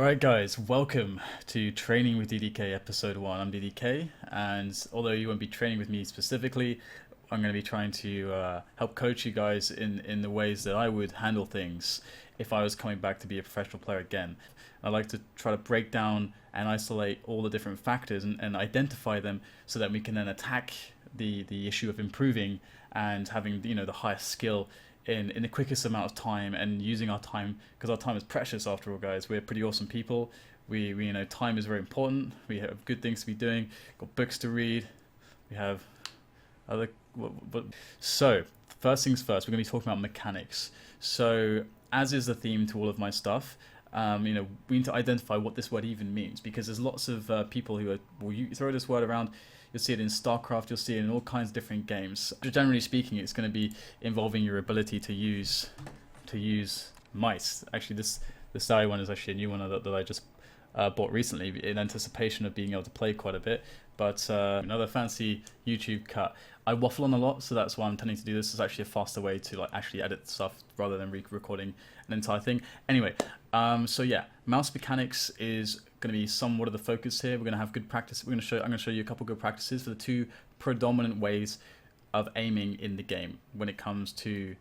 Alright guys, welcome to Training with DDK episode 1. I'm DDK, and although you won't be training with me specifically, I'm going to be trying to help coach you guys in the ways that I would handle things if I was coming back to be a professional player again. I like to try to break down and isolate all the different factors and identify them so that we can then attack the issue of improving and having the highest skill in the quickest amount of time, and using our time, because our time is precious after all, guys. We're pretty awesome people. We time is very important. We have good things to be doing, got books to read, we have other so first things first, we're going to be talking about mechanics. So as is the theme to all of my stuff, we need to identify what this word even means, because there's lots of people who will throw this word around. You'll see it in StarCraft, you'll see it in all kinds of different games. Generally speaking, it's going to be involving your ability to use mice. Actually, this Sari one is actually a new one that I just bought recently in anticipation of being able to play quite a bit. But another fancy YouTube cut. I waffle on a lot, so that's why I'm tending to do this. It's actually a faster way to actually edit stuff rather than recording an entire thing. Anyway, so yeah, mouse mechanics is going to be somewhat of the focus here. We're going to have good practice. I'm going to show you a couple good practices for the two predominant ways of aiming in the game when it comes to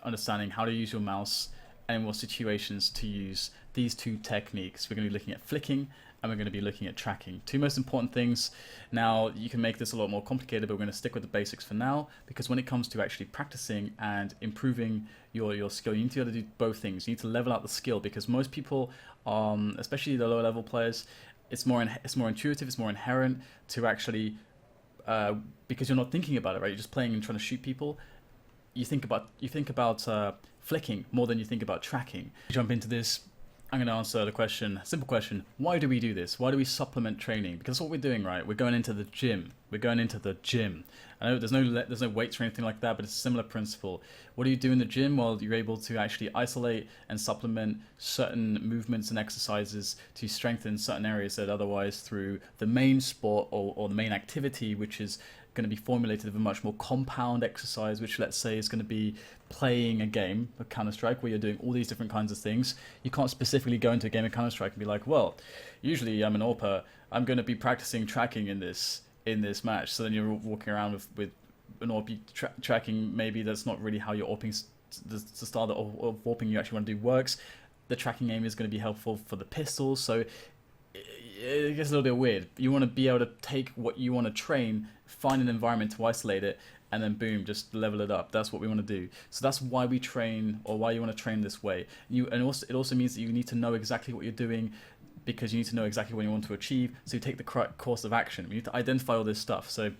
understanding how to use your mouse and in what situations to use these two techniques. We're going to be looking at flicking, and we're going to be looking at tracking. Two most important things. Now, you can make this a lot more complicated, but we're going to stick with the basics for now, because when it comes to actually practicing and improving your skill, you need to be able to do both things. You need to level out the skill, because most people, especially the lower level players, it's more intuitive, it's more inherent to actually, because you're not thinking about it, right? You're just playing and trying to shoot people. You think about flicking more than you think about tracking. Jump into this. I'm going to answer the question, simple question, why do we do this? Why do we supplement training? Because that's what we're doing, right? We're going into the gym. I know there's no weights or anything like that, but it's a similar principle. What do you do in the gym? Well, you're able to actually isolate and supplement certain movements and exercises to strengthen certain areas that otherwise through the main sport or the main activity, which is going to be formulated of a much more compound exercise, which let's say is going to be playing a game of Counter-Strike where you're doing all these different kinds of things. You can't specifically go into a game of Counter-Strike and be like, well, usually I'm an AWPer, I'm going to be practicing tracking in this match. So then you're walking around with an AWP tracking. Maybe that's not really how your AWPing, the style of AWPing you actually want to do works. The tracking aim is going to be helpful for the pistols, so it gets a little bit weird. You want to be able to take what you want to train, find an environment to isolate it, and then boom, just level it up. That's what we want to do. So that's why we train, or why you want to train this way. It also means that you need to know exactly what you're doing, because you need to know exactly what you want to achieve. So you take the correct course of action. You need to identify all this stuff. So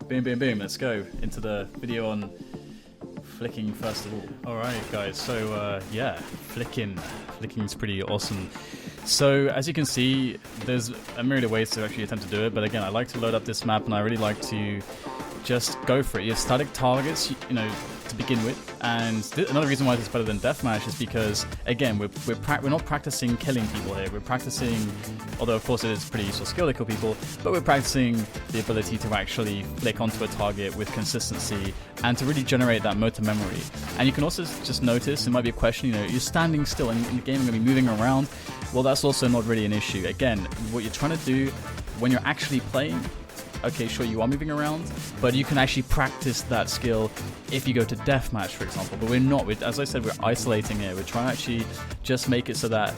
boom, boom, boom. Let's go into the video on flicking first of all. Alright guys, so yeah, flicking is pretty awesome. So as you can see, there's a myriad of ways to actually attempt to do it, but again, I like to load up this map and I really like to just go for it. You have static targets, to begin with, and another reason why this is better than deathmatch is because, again, we're not practicing killing people here. We're practicing, although of course it is pretty useful skill to kill people, but we're practicing the ability to actually flick onto a target with consistency and to really generate that motor memory. And you can also just notice, it might be a question, you're standing still in the game, you're going to be moving around. Well, that's also not really an issue. Again, what you're trying to do when you're actually playing, okay, sure, you are moving around, but you can actually practice that skill if you go to deathmatch, for example. But we're not. As I said, we're isolating here. We're trying to actually just make it so that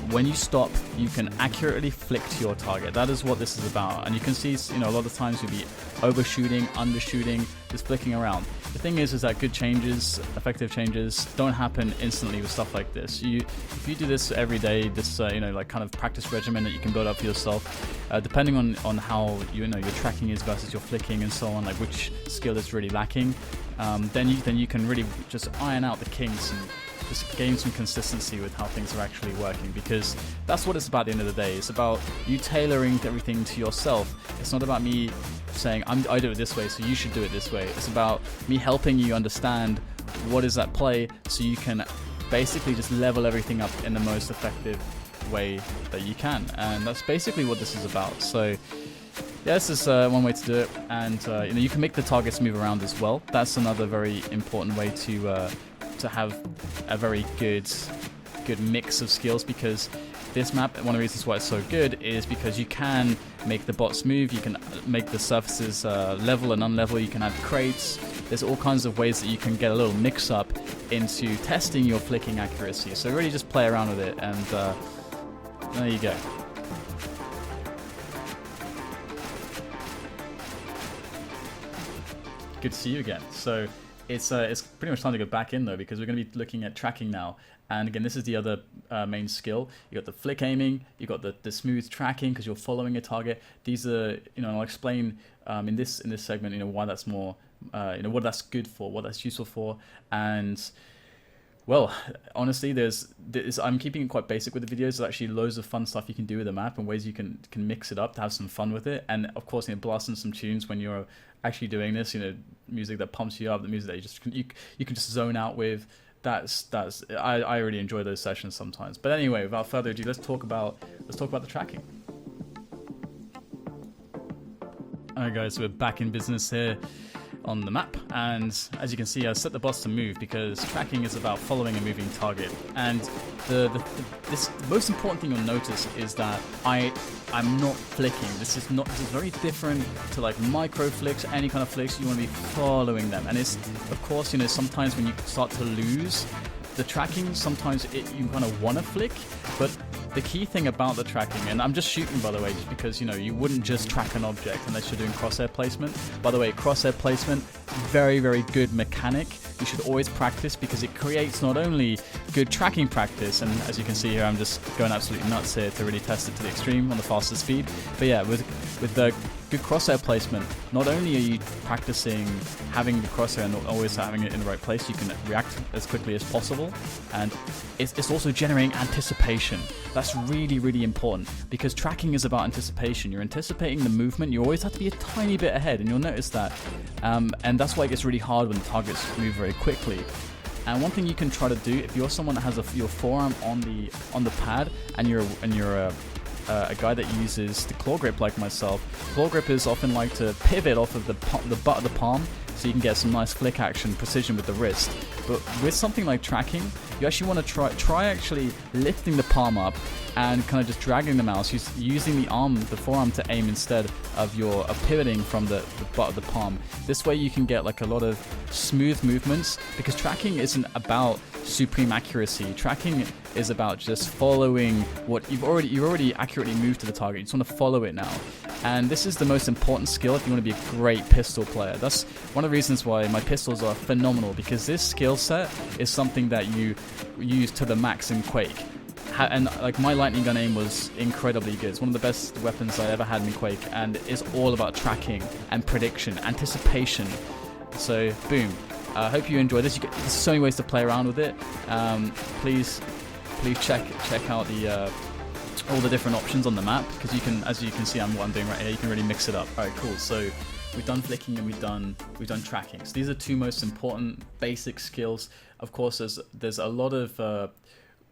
when you stop, you can accurately flick to your target. That is what this is about. And you can see, a lot of times you'll be overshooting, undershooting, just flicking around. The thing is that good changes, effective changes, don't happen instantly with stuff like this. If you do this every day, this like kind of practice regimen that you can build up for yourself, depending on how your tracking is versus your flicking and so on, like which skill is really lacking, then you can really just iron out the kinks and just gain some consistency with how things are actually working, because that's what it's about at the end of the day. It's about you tailoring everything to yourself. It's not about me saying I do it this way, so you should do it this way. It's about me helping you understand what is at play, so you can basically just level everything up in the most effective way that you can. And that's basically what this is about. So yeah, this is one way to do it, and you can make the targets move around as well. That's another very important way to have a very good good mix of skills, because this map, one of the reasons why it's so good is because you can make the bots move, you can make the surfaces level and unlevel, you can have crates. There's all kinds of ways that you can get a little mix up into testing your flicking accuracy. So really just play around with it, and there you go. Good to see you again. So it's pretty much time to go back in though, because we're going to be looking at tracking now. And again, this is the other main skill. You got the flick aiming, you got the smooth tracking because you're following a target. These are, I'll explain in this segment, why that's more, what that's good for, what that's useful for, and well, honestly, I'm keeping it quite basic with the videos. There's actually loads of fun stuff you can do with the map and ways you can mix it up to have some fun with it. And of course, blasting some tunes when you're actually doing this, music that pumps you up, the music that you can just zone out with. I really enjoy those sessions sometimes. But anyway, without further ado, let's talk about the tracking. Alright guys, so we're back in business here on the map, and as you can see, I set the bots to move because tracking is about following a moving target. And the most important thing you'll notice is that I'm not flicking. This is very different to like micro flicks, any kind of flicks. You want to be following them, and it's, of course, sometimes when you start to lose the tracking, sometimes you kind of want to flick, but the key thing about the tracking, and I'm just shooting by the way, just because you wouldn't just track an object unless you're doing crosshair placement. By the way, crosshair placement, very, very good mechanic. You should always practice because it creates not only good tracking practice, and as you can see here, I'm just going absolutely nuts here to really test it to the extreme on the fastest speed. But yeah, with the good crosshair placement, not only are you practicing having the crosshair and always having it in the right place, you can react as quickly as possible, and it's also generating anticipation. That's really, really important because tracking is about anticipation. You're anticipating the movement. You always have to be a tiny bit ahead, and you'll notice that. And that's why it gets really hard when the targets move very quickly. And one thing you can try to do, if you're someone that has your forearm on the pad, and you're a guy that uses the claw grip like myself, claw grippers often like to pivot off of the butt of the palm, so you can get some nice flick action, precision with the wrist. But with something like tracking, you actually want to try actually lifting the palm up and kind of just dragging the mouse, using the forearm to aim instead of pivoting from the butt of the palm. This way you can get like a lot of smooth movements, because tracking isn't about supreme accuracy. Tracking is about just following what you've already accurately moved to the target. You just want to follow it now. And this is the most important skill if you want to be a great pistol player. That's one of the reasons why my pistols are phenomenal, because this skill set is something that you use to the max in Quake. And like my lightning gun aim was incredibly good. It's one of the best weapons I ever had in Quake, and it's all about tracking and prediction, anticipation. So boom. I hope you enjoy this. There's so many ways to play around with it. Please check out all the different options on the map, because you can, as you can see, what I'm doing right here, you can really mix it up. All right, cool. So we've done flicking and we've done tracking. So these are two most important basic skills. Of course, there's a lot of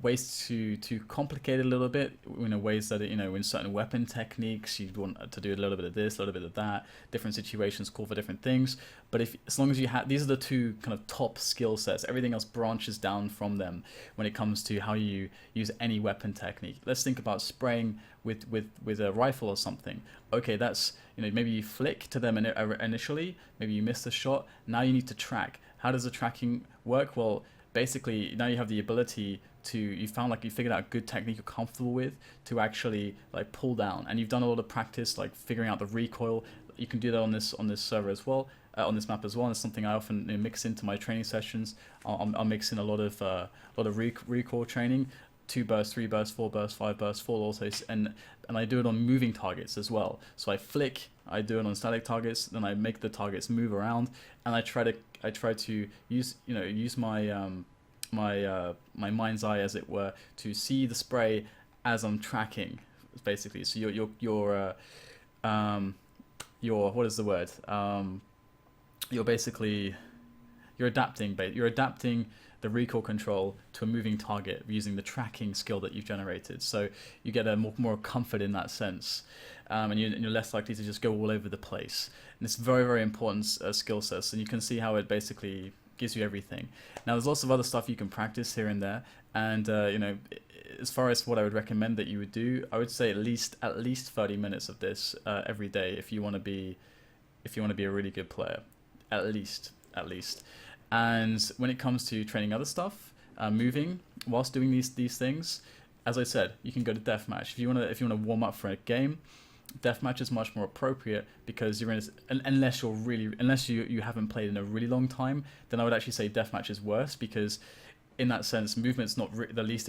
ways to complicate it a little bit, ways that in certain weapon techniques you want to do a little bit of this, a little bit of that. Different situations call for different things, but as long as you have, these are the two kind of top skill sets. Everything else branches down from them when it comes to how you use any weapon technique. Let's think about spraying with a rifle or something. Okay, that's maybe you flick to them initially, maybe you miss the shot. Now you need to track. How does the tracking work? Well, basically now you have the ability to, you figured out a good technique you're comfortable with to actually like pull down, and you've done a lot of practice like figuring out the recoil. You can do that on this server as well, on this map as well, and it's something I often mix into my training sessions. I'll mix in a lot of recoil training, 2 bursts, 3 bursts, 4 bursts, 5 bursts, 4 also, and I do it on moving targets as well. So I flick, I do it on static targets, then I make the targets move around, and I try to use my mind's eye, as it were, to see the spray as I'm tracking, basically. So your what is the word? You're adapting the recoil control to a moving target using the tracking skill that you've generated. So you get a more comfort in that sense, and you're less likely to just go all over the place. And it's very, very important skill sets, and you can see how it basically gives you everything. Now there's lots of other stuff you can practice here and there, and as far as what I would recommend that you would do, I would say at least 30 minutes of this every day if you want to be a really good player, at least. And when it comes to training other stuff, moving whilst doing these things, as I said, you can go to deathmatch if you want to warm up for a game. Deathmatch is much more appropriate because you're in unless you haven't played in a really long time, then I would actually say deathmatch is worse, because in that sense, movement's not the least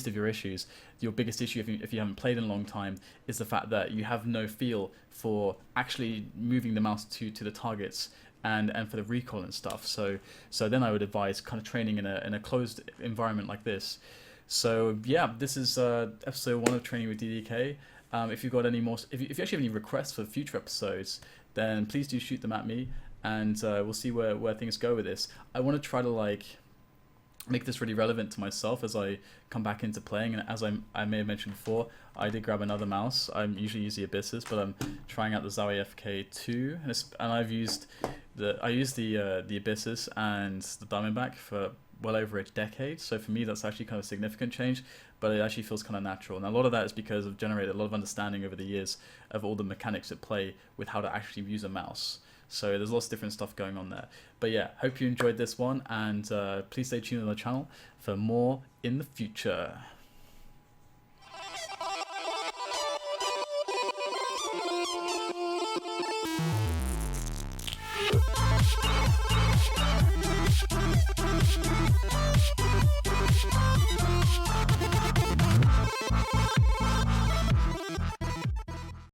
of your issues. Your biggest issue if you haven't played in a long time is the fact that you have no feel for actually moving the mouse to the targets and for the recoil and stuff. So then I would advise kind of training in a closed environment like this. So yeah, this is episode 1 of Training with DDK. If you've got any more, if you actually have any requests for future episodes, then please do shoot them at me, and we'll see where things go with this. I want to try to make this really relevant to myself as I come back into playing, and as I may have mentioned before, I did grab another mouse. I usually use the Abyssus, but I'm trying out the Zowie FK2, and I've used the Abyssus and the Diamondback for well over a decade, so for me that's actually kind of a significant change, but it actually feels kind of natural, and a lot of that is because I've generated a lot of understanding over the years of all the mechanics at play with how to actually use a mouse. So there's lots of different stuff going on there. But yeah, hope you enjoyed this one, and please stay tuned on the channel for more in the future.